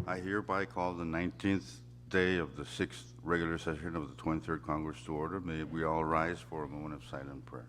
I hereby call the 19th day of the 6th regular session of the 23rd Congress to order. May we all rise for a moment of silent prayer.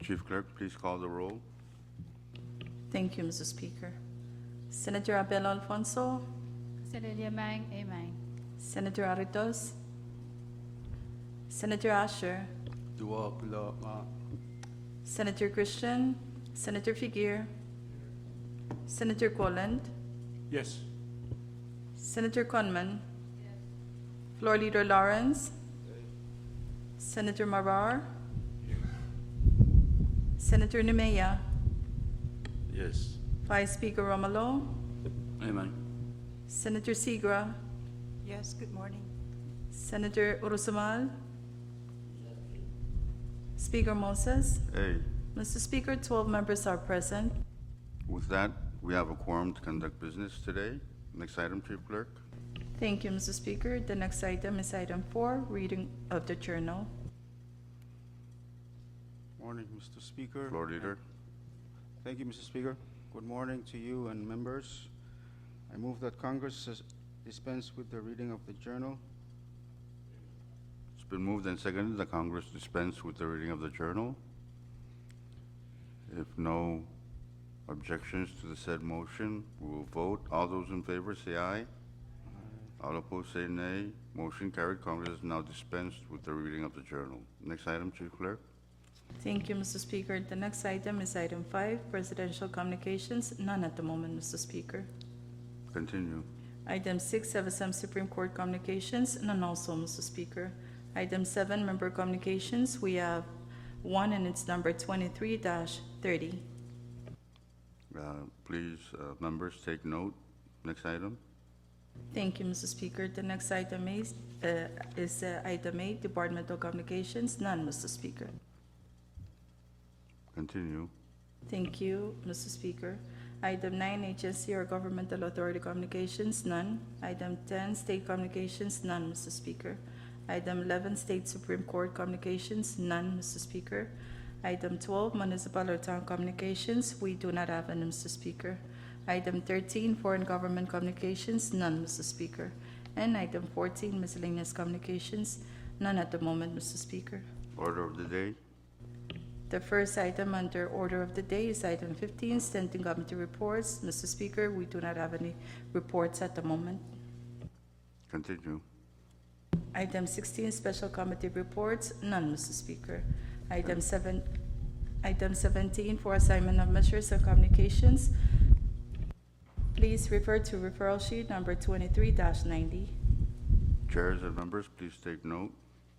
Chief Clerk, please call the roll. Thank you, Mr. Speaker. Senator Abel Alfonso, Senator Mang, amen. Senator Aritos, Senator Asher, Dua pula nga. Senator Christian, Senator Figuer, Senator Colland, Yes. Senator Conman, Floor Leader Lawrence, Senator Marar, Senator Nemea, Yes. Vice Speaker Romalo, Amen. Senator Segra, Yes, good morning. Senator Urusamal, Speaker Moses. Hey, Mr. Speaker, 12 members are present. with that, we have a quorum to conduct business today. Next item, Chief Clerk. Thank you, Mr. Speaker. The next item is item 4, reading of the journal. Morning, Mr. Speaker. Floor Leader. Thank you, Mr. Speaker. Good morning to you and members. I move that Congress dispense with the reading of the journal. It's been moved and seconded that Congress dispense with the reading of the journal. If no objections to the said motion, we will vote. All those in favor say aye. All opposed say nay. Motion carried. Congress is now dispensed with the reading of the journal. Next item, Chief Clerk. Thank you, Mr. Speaker. The next item is item 5, presidential communications. None at the moment, Mr. Speaker. Continue. Item 6, CFSM Supreme Court communications. None also, Mr. Speaker. Item 7, member communications. We have one, and it's number 23-30. Please, members, take note. Next item. Thank you, Mr. Speaker. The next item is item 8, departmental communications. None, Mr. Speaker. Continue. Thank you, Mr. Speaker. Item 9, HSC or governmental authority communications. None. Item 10, state communications. None, Mr. Speaker. Item 11, state Supreme Court communications. None, Mr. Speaker. Item 12, municipal or town communications. We do not have any, Mr. Speaker. Item 13, foreign government communications. None, Mr. Speaker. And item 14, miscellaneous communications. None at the moment, Mr. Speaker. Order of the day. The first item under order of the day is item 15, standing committee reports. Mr. Speaker, we do not have any reports at the moment. Continue. Item 16, special committee reports. None, Mr. Speaker. Item 17, for assignment of measures and communications. Please refer to referral sheet number 23-90. Chairs and members, please take note.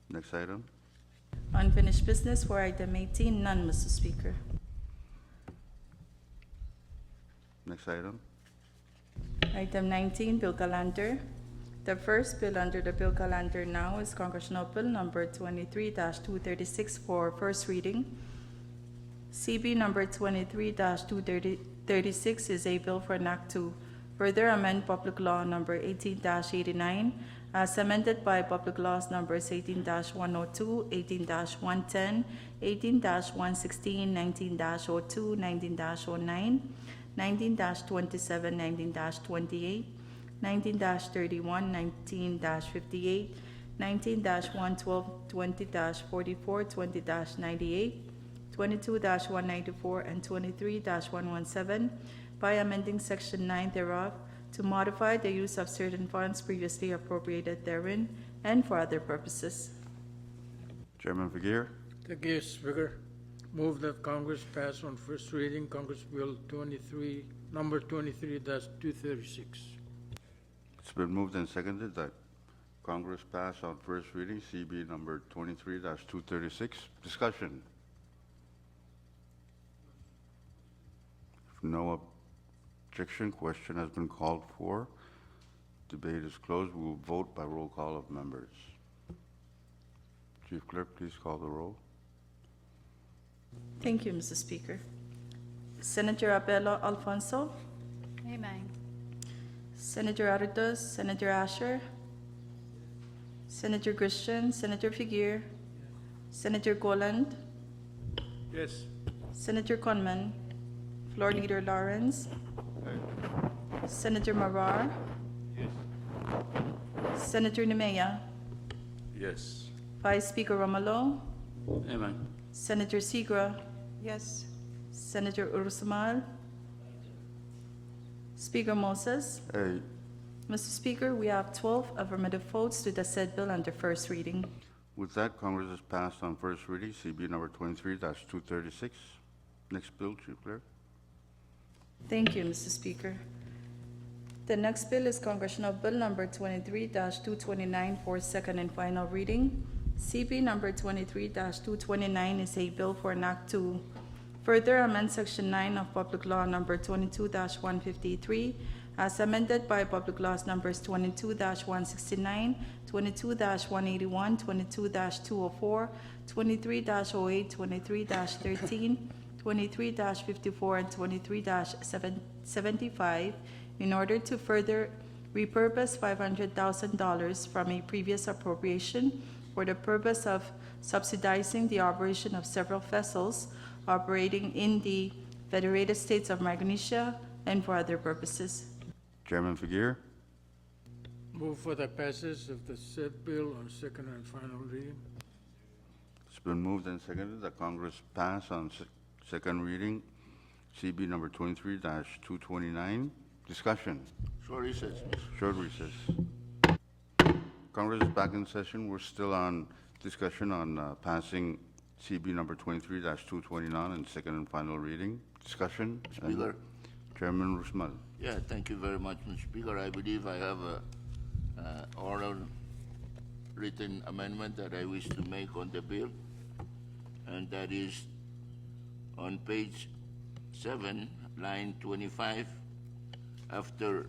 Next item. Unfinished business for item 18. None, Mr. Speaker. Next item. Item 19, bill calendar. The first bill under the bill calendar now is Congressional Bill number 23-236 for first reading. CB number 23-236 is a bill for an act to further amend Public Law number 18-89 as amended by Public Laws numbers 18-102, 18-110, 18-116, 19-02, 19-09, 19-27, 19-28, 19-31, 19-58, 19-112, 20-44, 20-98, 22-194, and 23-117 by amending Section 9 thereof to modify the use of certain funds previously appropriated therein and for other purposes. Chairman Figuer. Thank you, Speaker. Move that Congress pass on first reading Congress Bill number 23-236. It's It's been moved and seconded that Congress pass on first reading CB number 23-236. Discussion. If no objection, question has been called for. Debate is closed. We will vote by roll call of members. Chief Clerk, please call the roll. Thank you, Mr. Speaker. Senator Abelo Alfonso, Amen. Senator Aritos, Senator Asher, Senator Christian, Senator Figueres, Senator Goland, Yes. Senator Conman, Floor Leader Lawrence, Senator Marar, Senator Nemea, Yes. Vice Speaker Romulo, Amen. Senator Segra, Yes. Senator Ursumal, Speaker Moses. Hey, Mr. Speaker, we have 12 affirmative votes to the said bill under first reading. with that, Congress has passed on first reading CB number 23-236. Next bill, Chief Clerk. Thank you, Mr. Speaker. The next bill is Congressional Bill Number 23-229 for second and final reading. CB Number 23-229 is a bill for an act to further amend Section 9 of Public Law Number 22-153 as amended by Public Laws Numbers 22-169, 22-181, 22-204, 23-08, 23-13, 23-54, and 23-75 in order to further repurpose $500,000 from a previous appropriation for the purpose of subsidizing the operation of several vessels operating in the Federated States of Micronesia and for other purposes. Chairman Figueres. Move for the passage of the said bill on second and final reading. It's been moved and seconded that Congress pass on second reading CB number 23-229. Discussion. Short recess. Short recess. Congress is back in session. We're still on discussion on passing CB number 23-229 on second and final reading. Discussion. And Speaker. Chairman Rusmal. Yeah, thank you very much, Mr. Speaker. I believe I have a oral written amendment that I wish to make on the bill, and that is on page 7, line 25, after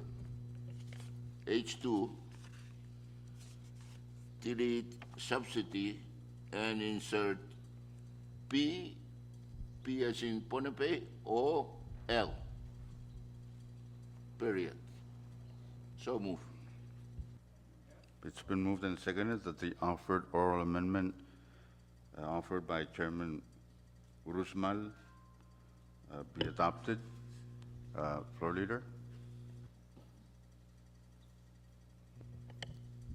H2, delete subsidy and insert P as in Ponape, O, L, period. So move. It's been moved and seconded that the offered oral amendment offered by Chairman Rusmal be adopted. Floor Leader.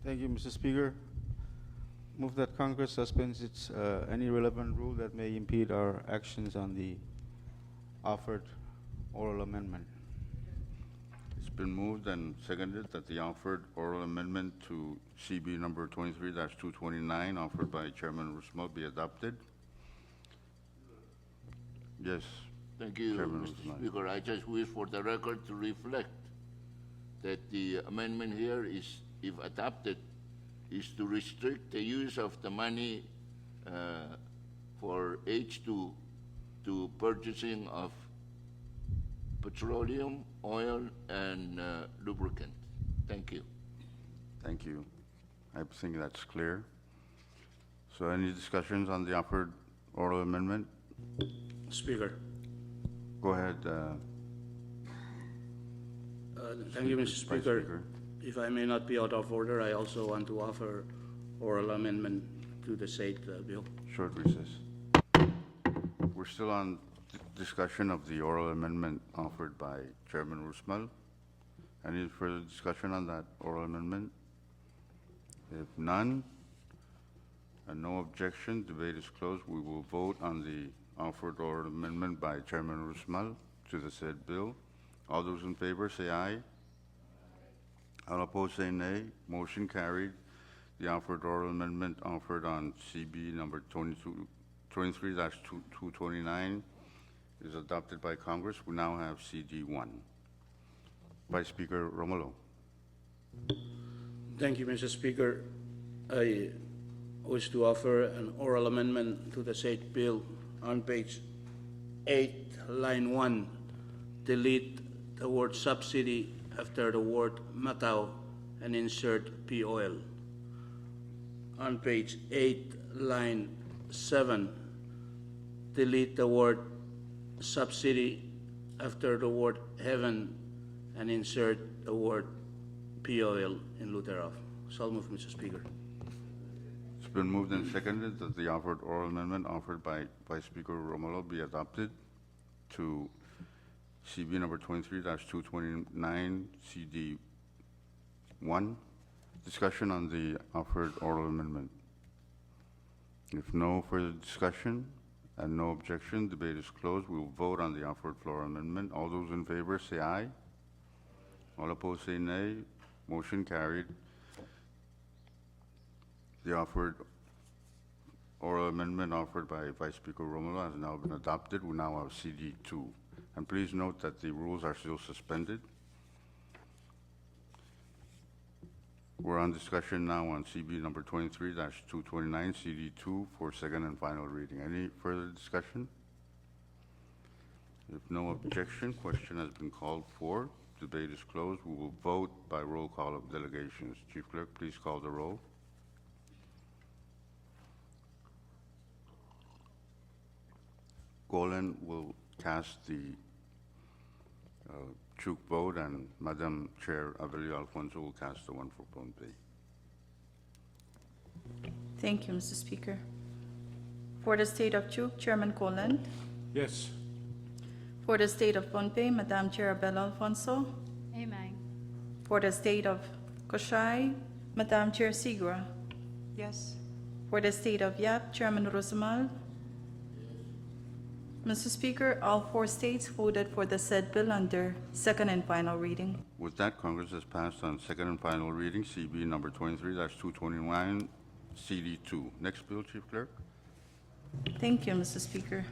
Thank you, Mr. Speaker. Move that Congress suspends any relevant rule that may impede our actions on the offered oral amendment. It's been moved and seconded that the offered oral amendment to CB number 23-229 offered by Chairman Rusmal be adopted. Yes. Thank you, Chairman Mr. Usman. Speaker. I just wish for the record to reflect that the amendment here is, if adopted, is to restrict the use of the money for H2 to purchasing of petroleum, oil, and lubricant. Thank you. Thank you. I think that's clear. So any discussions on the offered oral amendment? Speaker. Go ahead. Thank you, Mr. Vice Speaker. If I may not be out of order, I also want to offer oral amendment to the said bill. Short recess. We're still on discussion of the oral amendment offered by Chairman Rusmal. Any further discussion on that oral amendment? If none, and no objection, debate is closed. We will vote on the offered oral amendment by Chairman Rusmal to the said bill. All those in favor say aye. All opposed say nay. Motion carried. The offered oral amendment offered on CB number 23-229 is adopted by Congress. We now have CD1. Vice Speaker Romulo. Thank you, Mr. Speaker. I wish to offer an oral amendment to the said bill on page 8, line 1. Delete the word subsidy after the word Macau and insert POL. On page 8, line 7, delete the word subsidy after the word heaven and insert the word POL in lieu thereof. So I'll move, Mr. Speaker. It's been moved and seconded that the offered oral amendment offered by Vice Speaker Romulo be adopted to CB number 23-229, CD 1. Discussion on the offered oral amendment. If no further discussion and no objection, debate is closed. We will vote on the offered floor amendment. All those in favor say aye. All opposed say nay. Motion carried. The offered oral amendment offered by Vice Speaker Romulo has now been adopted. We now have CD 2. And please note that the rules are still suspended. We're on discussion now on CB number 23-229, CD 2 for second and final reading. Any further discussion? If no objection, question has been called for. Debate is closed. We will vote by roll call of delegations. Chief Clerk, please call the roll. Golan will cast the Chuk vote, and Madam Chair Avelio Alfonso will cast the one for Pohnpei. Thank you, Mr. Speaker. For the State of Chuk, Chairman Coland. Yes. For the State of Pohnpei, Madam Chair Abel Alfonso. Amen. For the State of Koshai, Madam Chair Sigra. Yes. For the State of Yap, Chairman Rosamal. Mr. Speaker, all 4 states voted for the said bill under second and final reading. With that, Congress has passed on second and final reading, CB number 23-229, CD 2. Next bill, Chief Clerk. Thank you, Mr. Speaker.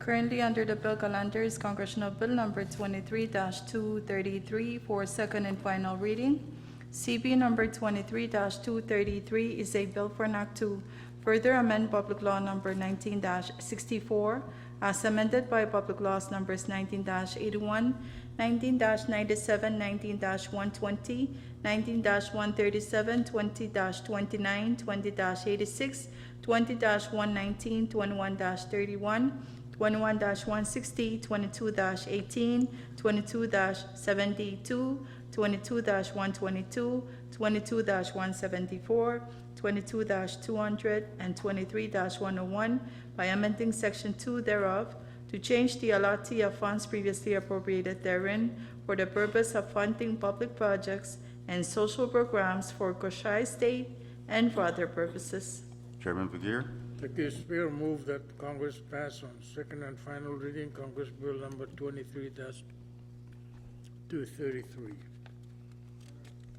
Currently under the bill calendar is Congressional Bill number 23-233 for second and final reading. CB number 23-233 is a bill for an act to further amend Public Law number 19-64 as amended by Public Laws numbers 19-81, 19-97, 19-120, 19-137, 20-29, 20-86, 20-119, 21-31, 21-160, 22-18, 22-72, 22-122, 22-174, 22-200, and 23-101 by amending Section 2 thereof to change the allotee of funds previously appropriated therein for the purpose of funding public projects and social programs for Koshai State and for other purposes. Chairman Vergier. Thank you, Speaker. Move that Congress pass on second and final reading Congress Bill number 23-233.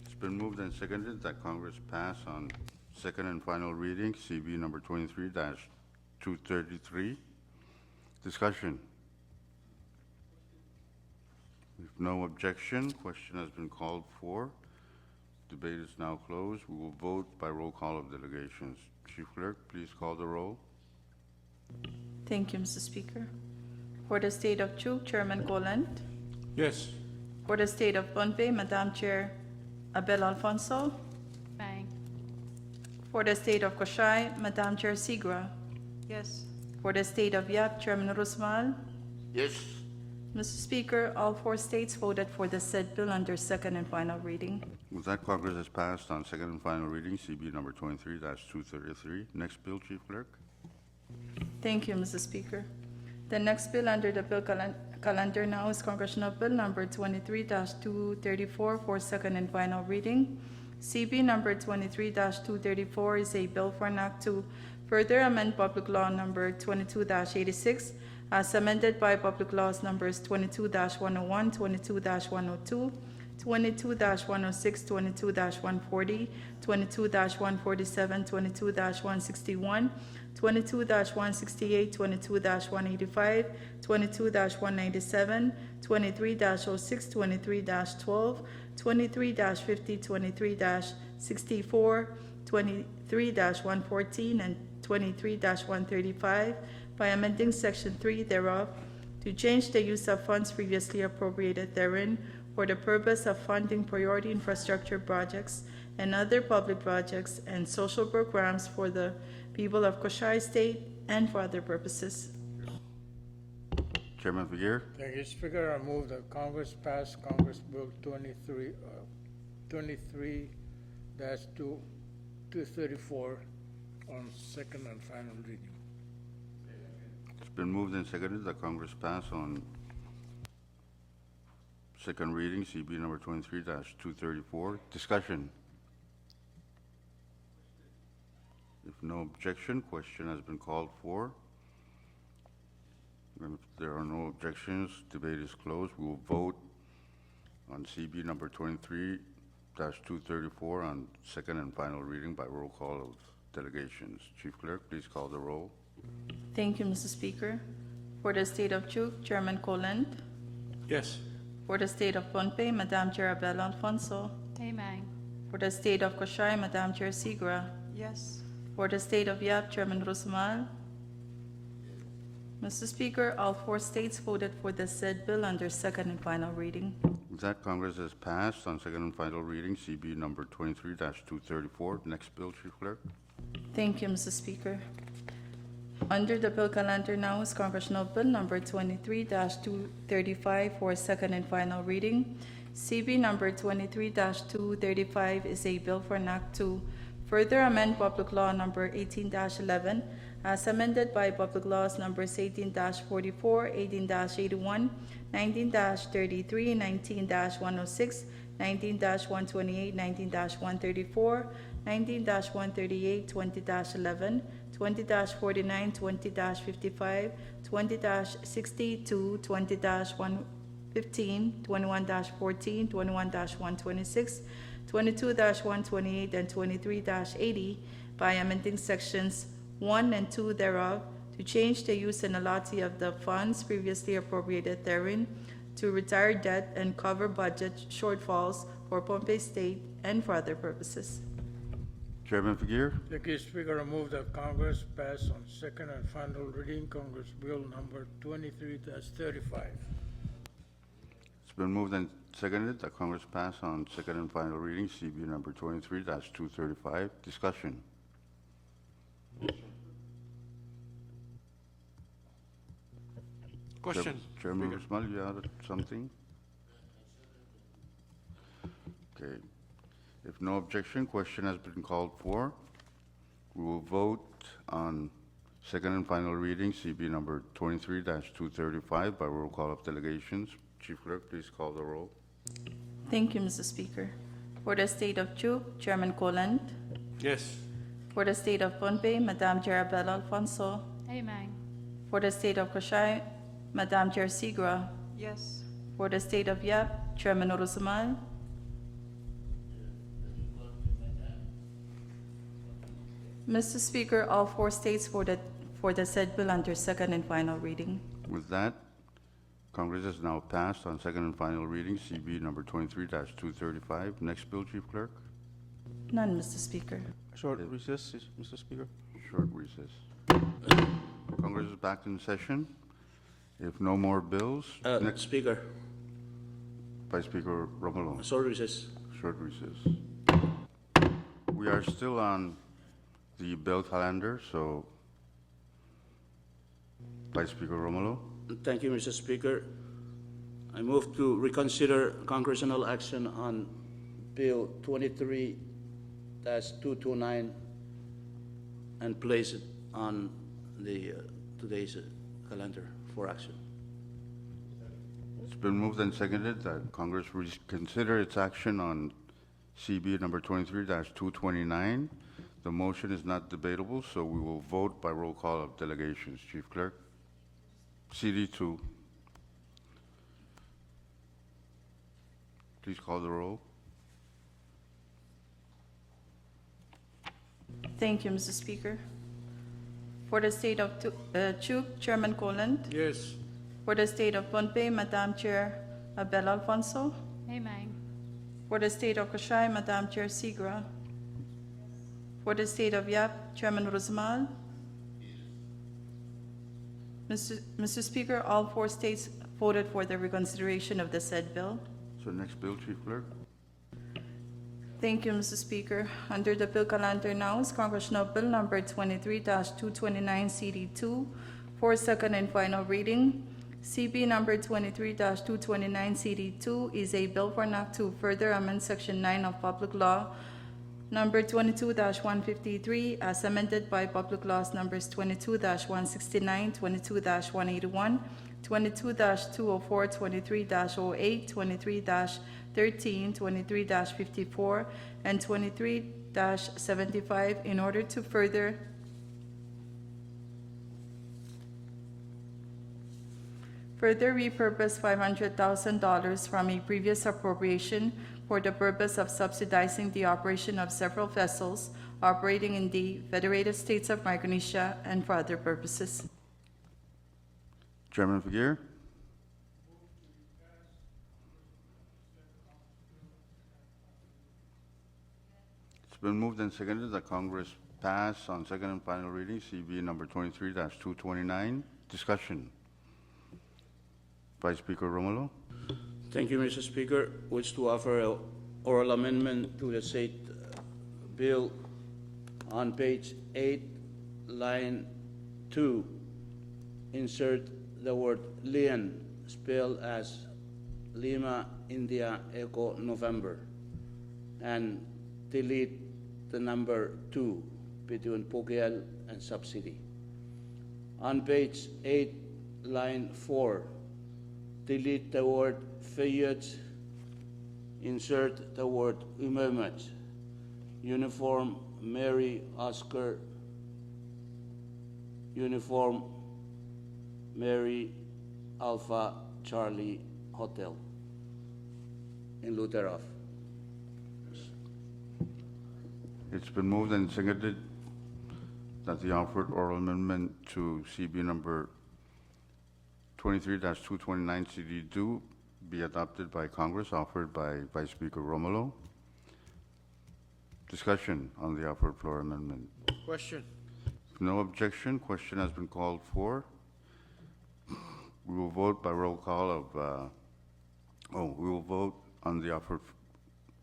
It's been moved and seconded that Congress pass on second and final reading, CB number 23-233. Discussion. If no objection, question has been called for. Debate is now closed. We will vote by roll call of delegations. Chief Clerk, please call the roll. Thank you, Mr. Speaker. For the State of Chuk, Chairman Goland. Yes. For the State of Pohnpei, Madam Chair Abel Alfonso. Amen. For the State of Koshai, Madam Chair Sigra. Yes. For the State of Yap, Chairman Rusmal. Yes. Mr. Speaker, all 4 states voted for the said bill under second and final reading. With that, Congress has passed on second and final reading, CB number 23-233. Next bill, Chief Clerk. Thank you, Mr. Speaker. The next bill under the bill calendar now is Congressional Bill number 23-234 for second and final reading. CB number 23-234 is a bill for an act to further amend Public Law number 22-86 as amended by Public Laws numbers 22-101, 22-102, 22-106, 22-140, 22-147, 22-161, 22-168, 22-185, 22-197, 23-06, 23-12, 23-50, 23-64, 23-114, and 23-135 by amending Section 3 thereof to change the use of funds previously appropriated therein for the purpose of funding priority infrastructure projects and other public projects and social programs for the people of Koshai State and for other purposes. Chairman Figueroa. Thank you, Speaker. I move that Congress pass Congress Bill 23-234 on second and final reading. It's been moved and seconded that Congress pass on second reading, CB number 23-234. Discussion. If no objection, question has been called for. And if there are no objections, debate is closed. We will vote on CB number 23-234 on second and final reading by roll call of delegations. Chief Clerk, please call the roll. Thank you, Mr. Speaker. For the State of Chuk, Chairman Colent. Yes. For the State of Pohnpei, Madam Chair Abel Alfonso. Amen. For the State of Koshai, Madam Chair Sigra. Yes. For the State of Yap, Chairman Rosemal. Mr. Speaker, all four states voted for the said bill under second and final reading. With that, Congress has passed on second and final reading, CB number 23-234. Next bill, Chief Clerk. Thank you, Mr. Speaker. Under the bill calendar now is Congressional Bill number 23-235 for second and final reading. CB number 23-235 is a bill for an act to further amend Public Law number 18-11 as amended by Public Laws numbers 18-44, 18-81, 19-33, 19-106, 19-128, 19-134, 19-138, 20-11, 20-49, 20-55, 20-62, 20-115, 21-14, 21-126, 22-128, and 23-80 by amending sections 1 and 2 thereof to change the use and allotment of the funds previously appropriated therein to retire debt and cover budget shortfalls for Pohnpei State and for other purposes. Chairman Figueroa. Thank you, Speaker. I move that Congress pass on second and final reading Congress Bill number 23-35. It's been moved and seconded that Congress pass on second and final reading, CB number 23-235. Discussion. Question. Chairman Usmal, you have something? Okay. If no objection, question has been called for. We will vote on second and final reading, CB number 23-235 by roll call of delegations. Chief Clerk, please call the roll. Thank you, Mr. Speaker. For the State of Chuk, Chairman Colent. Yes. For the State of Pohnpei, Madam Chair Abel Alfonso. Amen. For the State of Koshai, Madam Chair Sigra. Yes. For the State of Yap, Chairman Rosemal. Mr. Speaker, all four states voted for the said bill under second and final reading. With that, Congress has now passed on second and final reading, CB number 23-235. Next bill, Chief Clerk. None, Mr. Speaker. Short recess, Mr. Speaker. Short recess. Congress is back in session. If no more bills, next, Speaker, Vice Speaker Romulo. short recess. Short recess. We are still on the bill calendar, so Vice Speaker Romulo. Thank you, Mr. Speaker. I move to reconsider congressional action on Bill 23-229 and place it on the today's calendar for action. It's been moved and seconded that Congress reconsider its action on CB number 23-229. The motion is not debatable, so we will vote by roll call of delegations. Chief Clerk. CD2. Please call the roll. Thank you, Mr. Speaker. For the state of Chuk, Chairman Colland. Yes. For the state of Pohnpei, Madam Chair Abel Alfonso. Amen. For the state of Kashai, Madam Chair Sigra. For the state of Yap, Chairman Rosmal. Mr. Speaker, all 4 states voted for the reconsideration of the said bill. So next bill, Chief Clerk. Thank you, Mr. Speaker. Under the bill calendar now is Congressional Bill Number 23-229 CD2 for second and final reading. CB Number 23-229 CD2 is a bill for an act to further amend Section 9 of Public Law Number 22-153 as amended by Public Laws Numbers 22-169, 22-181, 22-204, 23-08, 23-13, 23-54, and 23-75 in order to further repurpose $500,000 from a previous appropriation for the purpose of subsidizing the operation of several vessels operating in the Federated States of Micronesia and for other purposes. Chairman Figueroa. It's been moved and seconded that Congress pass on second and final reading CB number 23-229. Discussion. Vice Speaker Romulo. Thank you, Mr. Speaker. Wish to offer an oral amendment to the said bill on page 8, line 2. Insert the word Lian, spelled as Lima, India, Echo, November, and delete the number 2 between Pugyal and subsidy. On page 8, line 4, delete the word Fayette, insert the word Umemet, uniform Mary Oscar, uniform Mary Alpha Charlie Hotel in Lutherov. It's been moved and seconded that the offered oral amendment to CB number 23-229 CD2 be adopted by Congress, offered by Vice Speaker Romulo. Discussion on the offered floor amendment. Question. If no objection, question has been called for. We will vote by roll call of, we will vote on the offered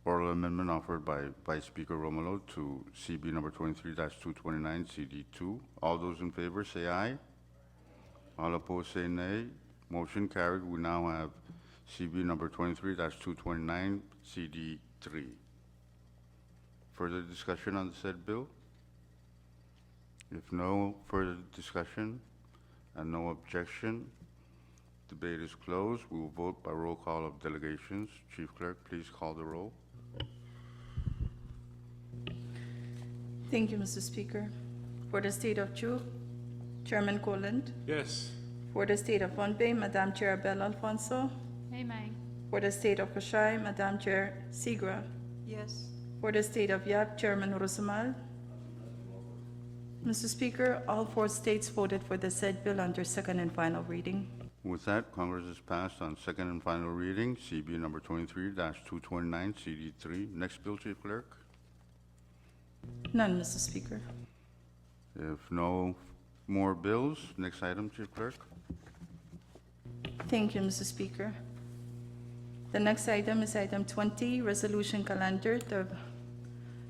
oral amendment offered by Vice Speaker Romulo to CB number 23-229 CD2. All those in favor say aye. All opposed say nay. Motion carried. We now have CB number 23-229 CD3. Further discussion on the said bill? If no further discussion and no objection, debate is closed. We will vote by roll call of delegations. Chief Clerk, please call the roll. Thank you, Mr. Speaker. For the state of Chuk, Chairman Colland. Yes. For the state of Pohnpei, Madam Chair Abel Alfonso. Amen. For the state of Kashai, Madam Chair Sigra. Yes. For the state of Yap, Chairman Rosamal. Mr. Speaker, all 4 states voted for the said bill under second and final reading. With that, Congress has passed on second and final reading, CB number 23-229, CD3. Next bill, Chief Clerk. None, Mr. Speaker. If no more bills, next item, Chief Clerk. Thank you, Mr. Speaker. The next item is item 20, resolution calendar.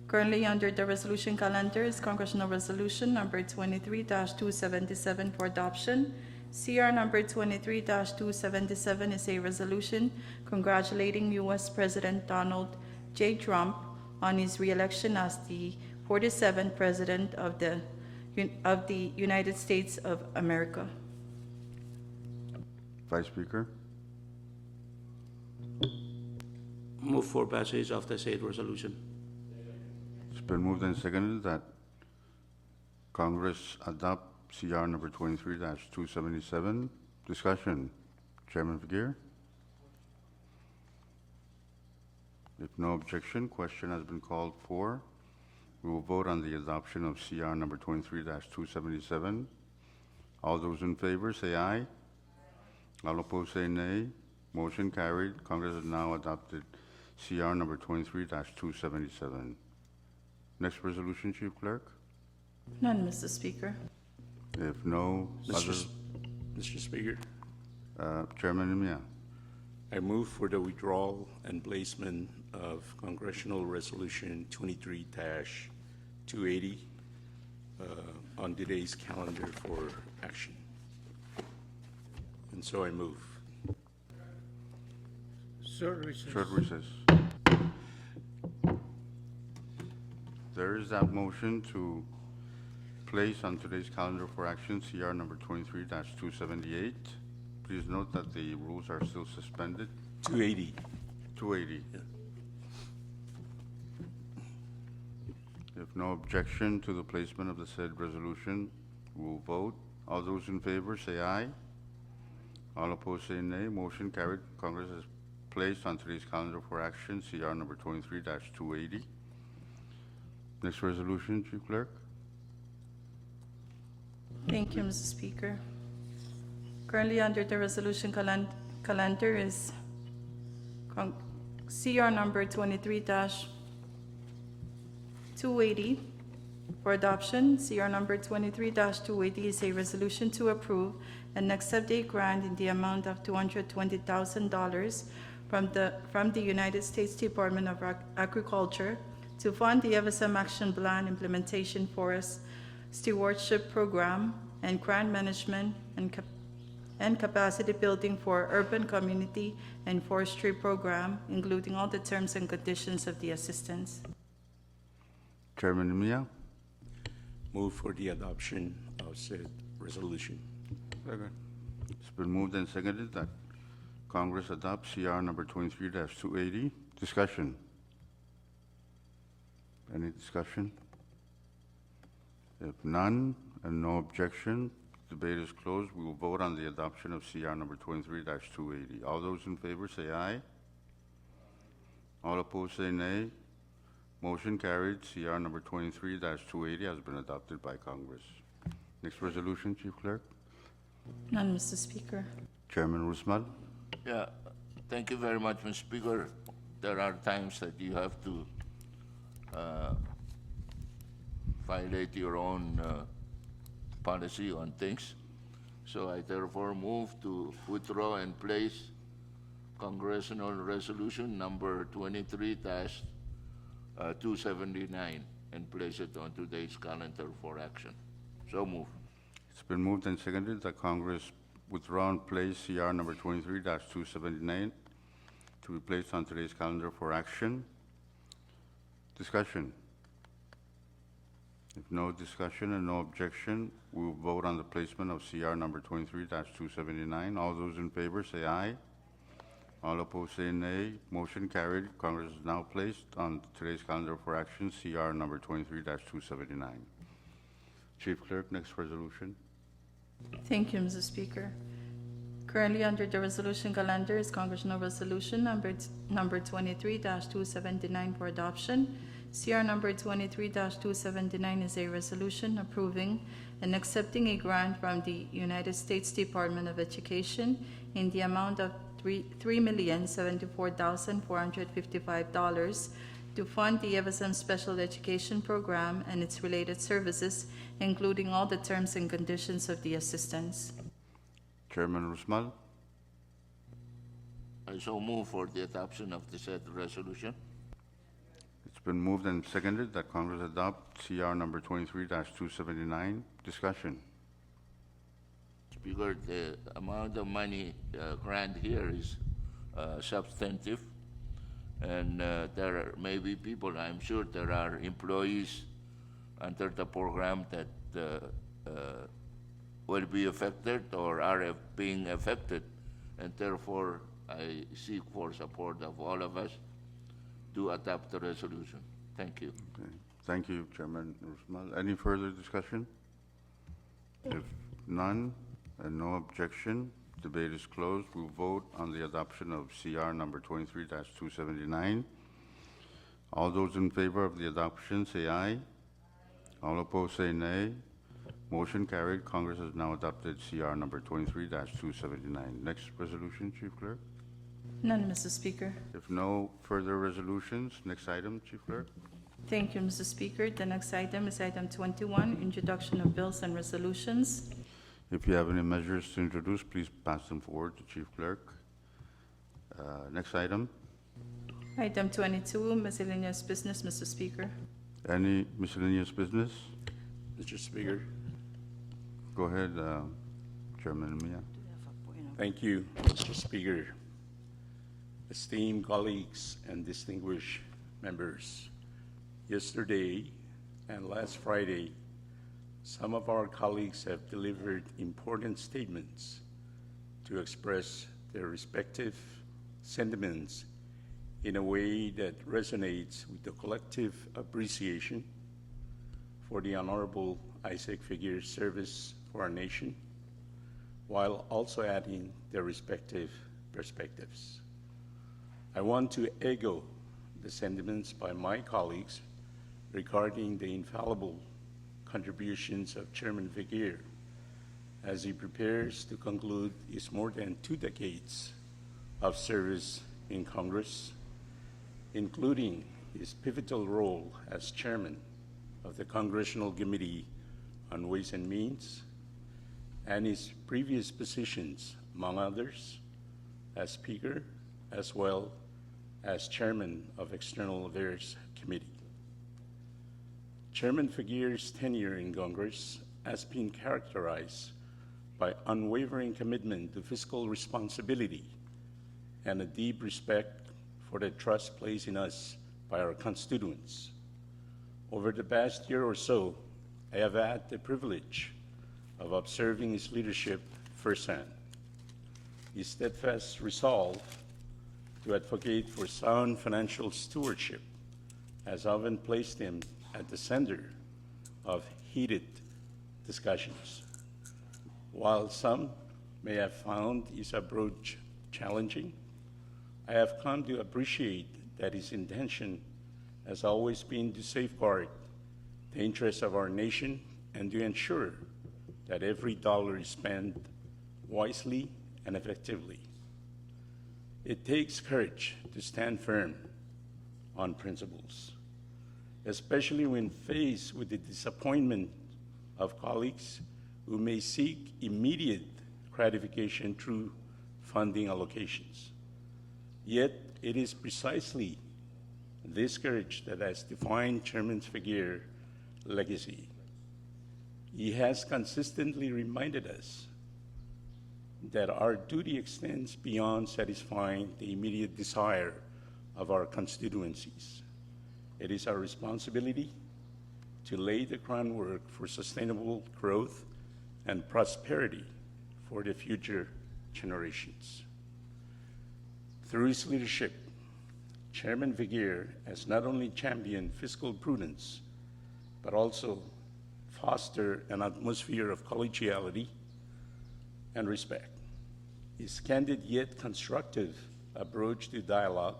Currently under the resolution calendar is Congressional Resolution number 23-277 for adoption. CR number 23-277 is a resolution congratulating U.S. President Donald J. Trump on his re-election as the 47th President of the United States of America. Vice Speaker. Move for passage of the said resolution. It's been moved and seconded that Congress adopt CR number 23-277. Discussion. Chairman Figueroa. If no objection, question has been called for. We will vote on the adoption of CR number 23-277. All those in favor say aye. All opposed say nay. Motion carried. Congress has now adopted CR number 23-277. Next resolution, Chief Clerk. None, Mr. Speaker. If no other, Mr. Speaker, Chairman Mia. I move for the withdrawal and placement of Congressional Resolution 23-280 on today's calendar for action. And so I move. Short recess. Short recess. There is that motion to place on today's calendar for action CR number 23-278. Please note that the rules are still suspended. 280. 280. Yeah. If no objection to the placement of the said resolution, we'll vote. All those in favor say aye. All opposed say nay. Motion carried. Congress has placed on today's calendar for action CR number 23-280. Next resolution, Chief Clerk. Thank you, Mr. Speaker. Currently under the resolution calendar is CR number 23-280 for adoption. CR number 23-280 is a resolution to approve and accept a grant in the amount of $220,000 from the United States Department of Agriculture to fund the FSM Action Plan Implementation Forest Stewardship Program and Grant Management and Capacity Building for Urban Community and Forestry Program, including all the terms and conditions of the assistance. Chairman Mia. Move for the adoption of said resolution. Second. It's been moved and seconded that Congress adopt CR number 23-280. Discussion. Any discussion? If none and no objection, debate is closed. We will vote on the adoption of CR number 23-280. All those in favor say aye. All opposed say nay. Motion carried. CR number 23-280 has been adopted by Congress. Next resolution, Chief Clerk. None, Mr. Speaker. Chairman Rusmal. Yeah, thank you very much, Mr. Speaker. There are times that you have to violate your own policy on things. So I therefore move to withdraw and place Congressional Resolution number 23-279 and place it on today's calendar for action. So move. It's been moved and seconded that Congress withdraw and place CR number 23-279 to be placed on today's calendar for action. Discussion. If no discussion and no objection, we will vote on the placement of CR number 23-279. All those in favor say aye. All opposed say nay. Motion carried. Congress is now placed on today's calendar for action CR number 23-279. Chief Clerk, next resolution. Thank you, Mr. Speaker. Currently under the resolution calendar is Congressional Resolution number 23-279 for adoption. CR number 23-279 is a resolution approving and accepting a grant from the United States Department of Education in the amount of $3,074,455 to fund the FSM Special Education Program and its related services, including all the terms and conditions of the assistance. Chairman Rusmal. I so move for the adoption of the said resolution. It's been moved and seconded that Congress adopt CR number 23-279. Discussion. Speaker, the amount of money grant here is substantive, and there may be people, I'm sure there are employees under the program that will be affected or are being affected, and therefore I seek for support of all of us to adopt the resolution. Thank you. Okay. Thank you, Chairman Rusmal. Any further discussion? If none and no objection, debate is closed. We'll vote on the adoption of CR number 23-279. All those in favor of the adoption, say aye. All opposed, say nay. Motion carried. Congress has now adopted CR number 23-279. Next resolution, Chief Clerk. None, Mr. Speaker. If no further resolutions, next item, Chief Clerk. Thank you, Mr. Speaker. The next item is item 21, introduction of bills and resolutions. If you have any measures to introduce, please pass them forward to Chief Clerk. Next item. Item 22, miscellaneous business, Mr. Speaker. Any miscellaneous business? Mr. Speaker, Go ahead, Chairman Mia. thank you, Mr. Speaker. Esteemed colleagues and distinguished members, yesterday and last Friday, some of our colleagues have delivered important statements to express their respective sentiments in a way that resonates with the collective appreciation for the Honorable Isaac Figuere's service for our nation, while also adding their respective perspectives. I want to echo the sentiments by my colleagues regarding the infallible contributions of Chairman Figuere as he prepares to conclude his more than 2 decades of service in Congress, including his pivotal role as chairman of the Congressional Committee on Ways and Means, and his previous positions, among others, as Speaker, as well as Chairman of External Affairs Committee. Chairman Figuere's tenure in Congress has been characterized by unwavering commitment to fiscal responsibility and a deep respect for the trust placed in us by our constituents. Over the past year or so, I have had the privilege of observing his leadership firsthand. His steadfast resolve to advocate for sound financial stewardship has often placed him at the center of heated discussions. While some may have found his approach challenging, I have come to appreciate that his intention has always been to safeguard the interests of our nation and to ensure that every dollar is spent wisely and effectively. It takes courage to stand firm on principles, especially when faced with the disappointment of colleagues who may seek immediate gratification through funding allocations. Yet, it is precisely this courage that has defined Chairman Figuere's legacy. He has consistently reminded us that our duty extends beyond satisfying the immediate desire of our constituencies. It is our responsibility to lay the groundwork for sustainable growth and prosperity for the future generations. Through his leadership, Chairman Figuere has not only championed fiscal prudence, but also fostered an atmosphere of collegiality and respect. His candid yet constructive approach to dialogue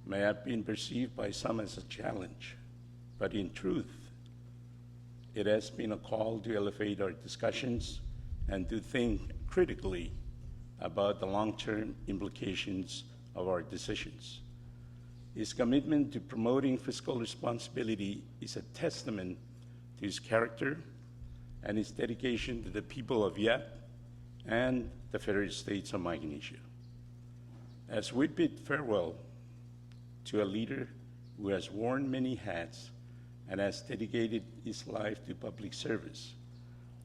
may have been perceived by some as a challenge, but in truth, it has been a call to elevate our discussions and to think critically about the long-term implications of our decisions. His commitment to promoting fiscal responsibility is a testament to his character and his dedication to the people of Yap and the Federal States of Micronesia. As we bid farewell to a leader who has worn many hats and has dedicated his life to public service,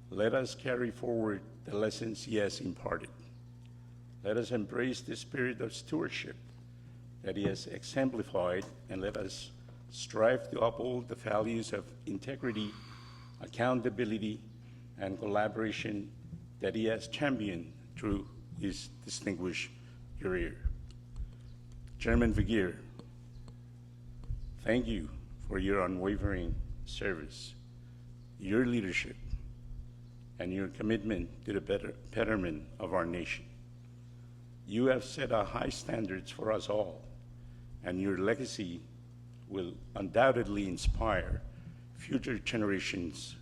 let us carry forward the lessons he has imparted. Let us embrace the spirit of stewardship that he has exemplified, and let us strive to uphold the values of integrity, accountability, and collaboration that he has championed through his distinguished career. Chairman Figuere, thank you for your unwavering service, your leadership, and your commitment to the betterment of our nation. You have set a high standards for us all, and your legacy will undoubtedly inspire future generations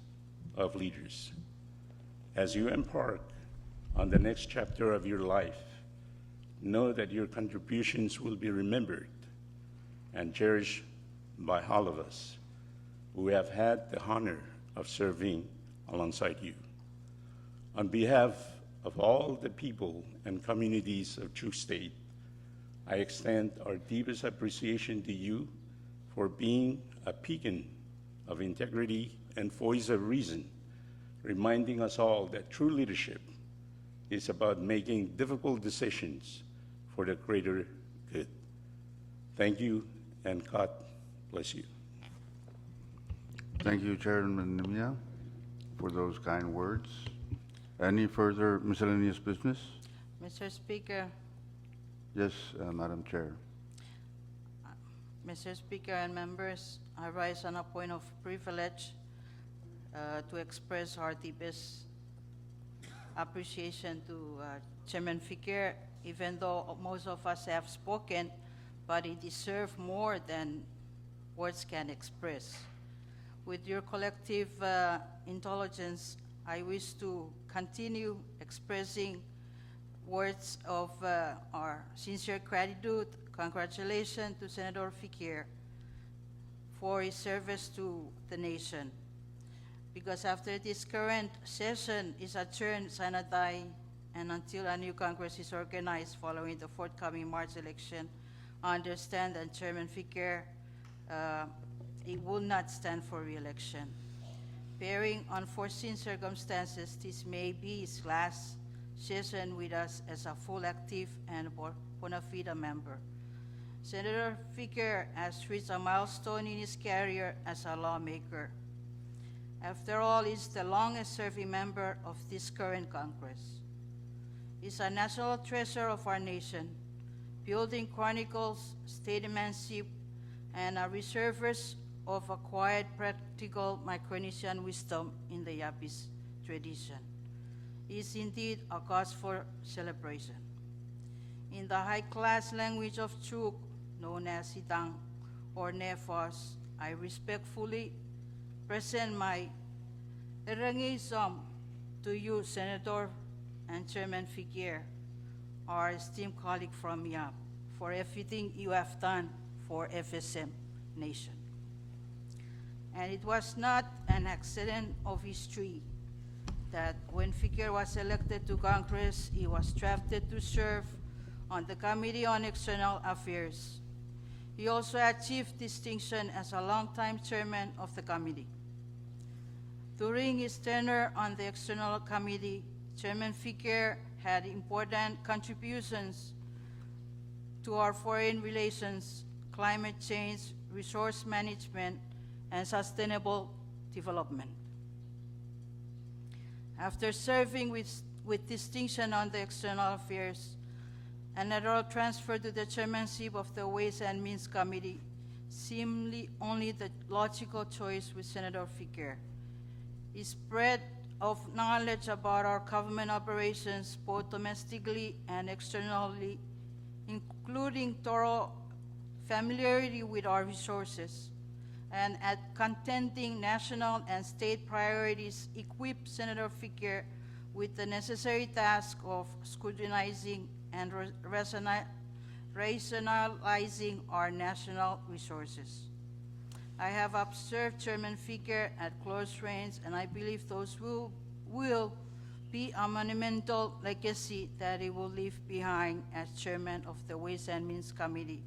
of leaders. As you embark on the next chapter of your life, know that your contributions will be remembered and cherished by all of us who have had the honor of serving alongside you. On behalf of all the people and communities of Sioux State, I extend our deepest appreciation to you for being a beacon of integrity and voice of reason, reminding us all that true leadership is about making difficult decisions for the greater good. Thank you, and God bless you. Thank you, Chairman Nimia, for those kind words. Any further miscellaneous business? Mr. Speaker, Yes, Madam Chair. Mr. Speaker and members, I rise on a point of privilege to express our deepest appreciation to Chairman Fikir, even though most of us have spoken, but he deserves more than words can express. With your collective intelligence, I wish to continue expressing words of our sincere gratitude, congratulations to Senator Fikir for his service to the nation. Because after this current session is adjourned sine die, and until a new Congress is organized following the forthcoming March election, I understand that Chairman Fikir he will not stand for re-election. Bearing unforeseen circumstances, this may be his last session with us as a full active and bona fide member. Senator Fikir has reached a milestone in his career as a lawmaker. After all, he's the longest serving member of this current Congress. He's a national treasure of our nation, building chronicles, statesmanship, and a reservist of a quiet, practical Micronesian wisdom in the Yapis tradition. He is indeed a cause for celebration. In the high-class language of Chuk, known as Sidang or Nefos, I respectfully present my erangism to you, Senator and Chairman Fikir, our esteemed colleague from YAP, for everything you have done for FSM Nation. And it was not an accident of history that when Fikir was elected to Congress, he was drafted to serve on the Committee on External Affairs. He also achieved distinction as a longtime chairman of the committee. During his tenure on the External Committee, Chairman Fikir had important contributions to our foreign relations, climate change, resource management, and sustainable development. After serving with distinction on the External Affairs, a natural transfer to the chairmanship of the Ways and Means Committee seemed only the logical choice with Senator Fikir. His spread of knowledge about our government operations, both domestically and externally, including thorough familiarity with our resources, and at contending national and state priorities, equipped Senator Fikir with the necessary task of scrutinizing and rationalizing our national resources. I have observed Chairman Fikir at close range, and I believe those will be a monumental legacy that he will leave behind as chairman of the Ways and Means Committee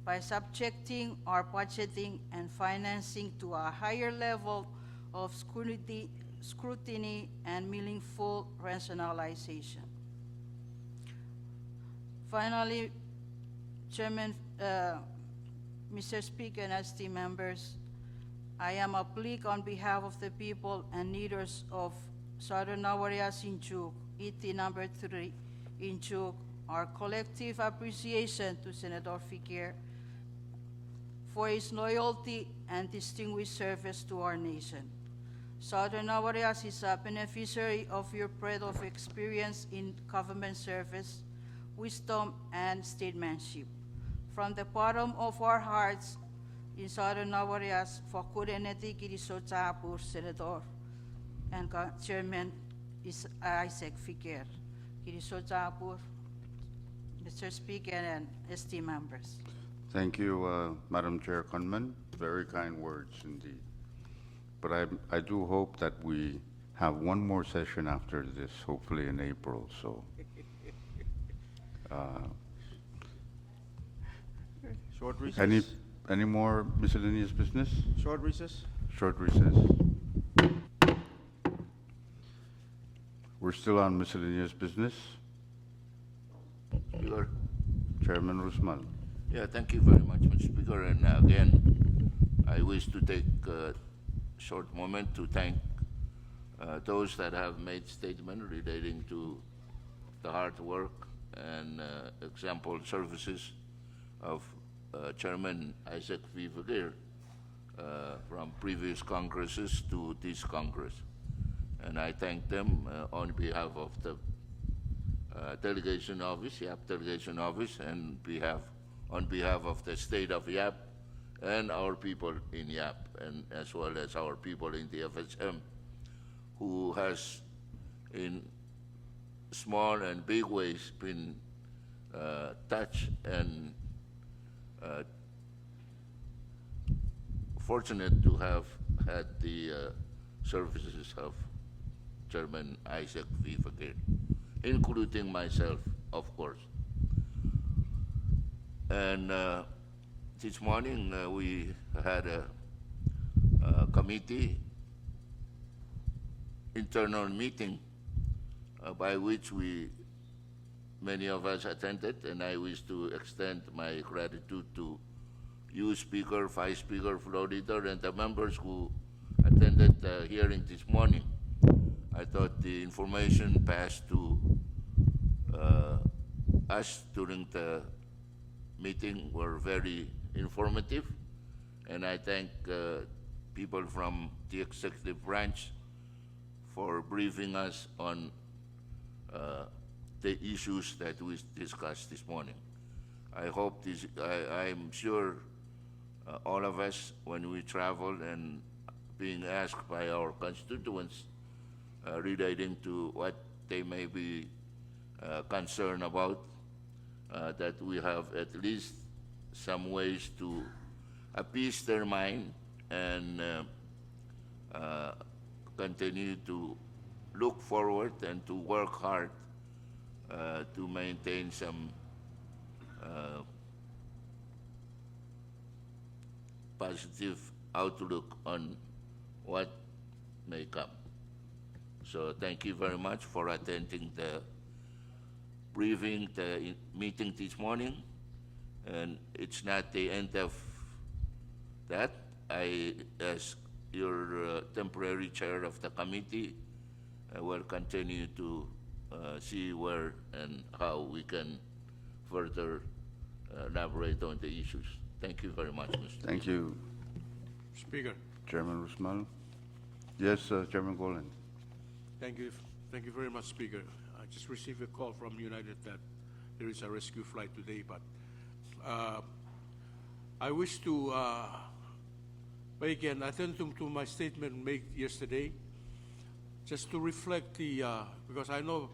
by subjecting our budgeting and financing to a higher level of scrutiny and meaningful rationalization. Finally, Mr. Speaker and esteemed members, I am obligated on behalf of the people and leaders of Southern Nawarias in Chuk, ET number 3 in Chuk, our collective appreciation to Senator Fikir for his loyalty and distinguished service to our nation. Southern Nawarias is a beneficiary of your breadth of experience in government service, wisdom, and statesmanship. From the bottom of our hearts, in Southern Navarias, Fakureneti Kirisotapur, Senador, and Chairman is Isaac Fiker. Kirisotapur, Mr. Speaker, and esteemed members. Thank you, Madam Chair Conman. Very kind words indeed. But I do hope that we have one more session after this, hopefully in April, so. Short recess? Any more miscellaneous business? Short recess? Short recess. We're still on miscellaneous business. Speaker. Chairman Rusmal. Yeah, thank you very much, Mr. Speaker. And again, I wish to take a short moment to thank those that have made statement relating to the hard work and example services of Chairman Isaac V. Vergeer from previous Congresses to this Congress. And I thank them on behalf of the delegation office, YAP delegation office, and on behalf of the state of YAP and our people in YAP, and as well as our people in the CFSM, who has in small and big ways been touched and fortunate to have had the services of Chairman Isaac V. Vergeer, including myself, of course. And this morning we had a committee internal meeting by which many of us attended, and I wish to extend my gratitude to you, Speaker, Vice Speaker, Floor Leader, and the members who attended the hearing this morning. I thought the information passed to us during the meeting were very informative, and I thank people from the executive branch for briefing us on the issues that we discussed this morning. I hope I'm sure all of us, when we travel and being asked by our constituents relating to what they may be concerned about, that we have at least some ways to appease their mind and continue to look forward and to work hard to maintain some positive outlook on what may come. So thank you very much for attending the briefing, the meeting this morning. And it's not the end of that. I, as your temporary chair of the committee, will continue to see where and how we can further elaborate on the issues. Thank you very much, Mr. Thank you, Speaker, Chairman Rusmal. Yes, Chairman Golan. thank you very much, Speaker. I just received a call from United that there is a rescue flight today, but I wish to make an addendum to my statement made yesterday, just to reflect because I know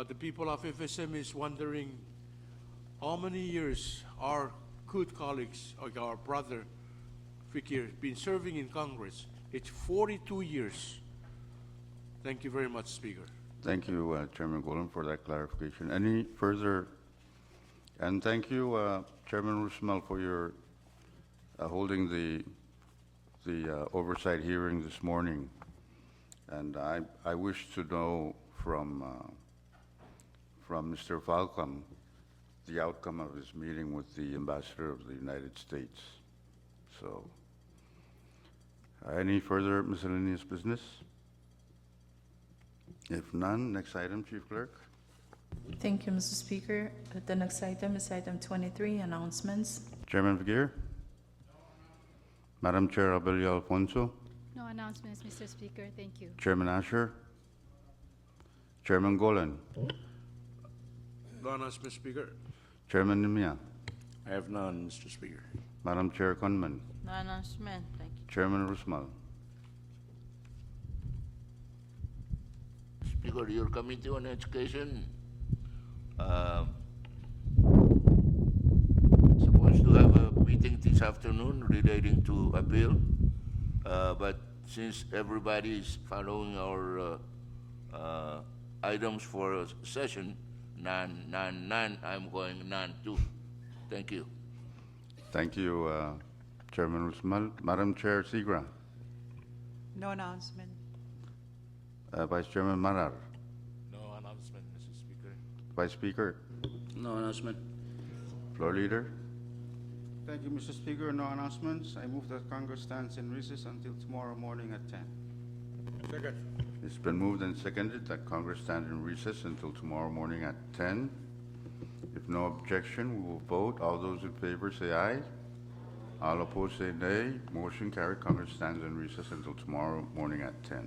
the people of FSM is wondering how many years our good colleagues, like our brother Fikir, been serving in Congress. It's 42 years. Thank you very much, Speaker. Thank you, Chairman Golan, for that clarification. Any further? And thank you, Chairman Rusmal, for your holding the oversight hearing this morning. And I wish to know from Mr. Falcom the outcome of his meeting with the Ambassador of the United States. So, any further miscellaneous business? If none, next item, Chief Clerk. Thank you, Mr. Speaker. The next item is item 23, announcements. Chairman Vergeer? Madam Chair Abelio Alfonso? No announcements, Mr. Speaker. Thank you. Chairman Asher? Chairman Golan? No announcement, Speaker. Chairman Nimia? I have none, Mr. Speaker. Madam Chair Conman, No announcement. Thank you. Chairman Rusmal. Speaker, your Committee on Education supposed to have a meeting this afternoon relating to a bill, but since everybody is following our items for session, none, I'm going none too. Thank you. Thank you, Chairman Rusmal. Madam Chair Segra, No announcement. Vice Chairman Marar, No announcement, Mr. Speaker. Vice Speaker, No announcement. Floor Leader. Thank you, Mr. Speaker. No announcements. I move that Congress stands in recess until tomorrow morning at 10. Second. It's been moved and seconded that Congress stand in recess until tomorrow morning at 10. If no objection, we will vote. All those in favor say aye. All opposed say nay. Motion carried. Congress stands in recess until tomorrow morning at 10.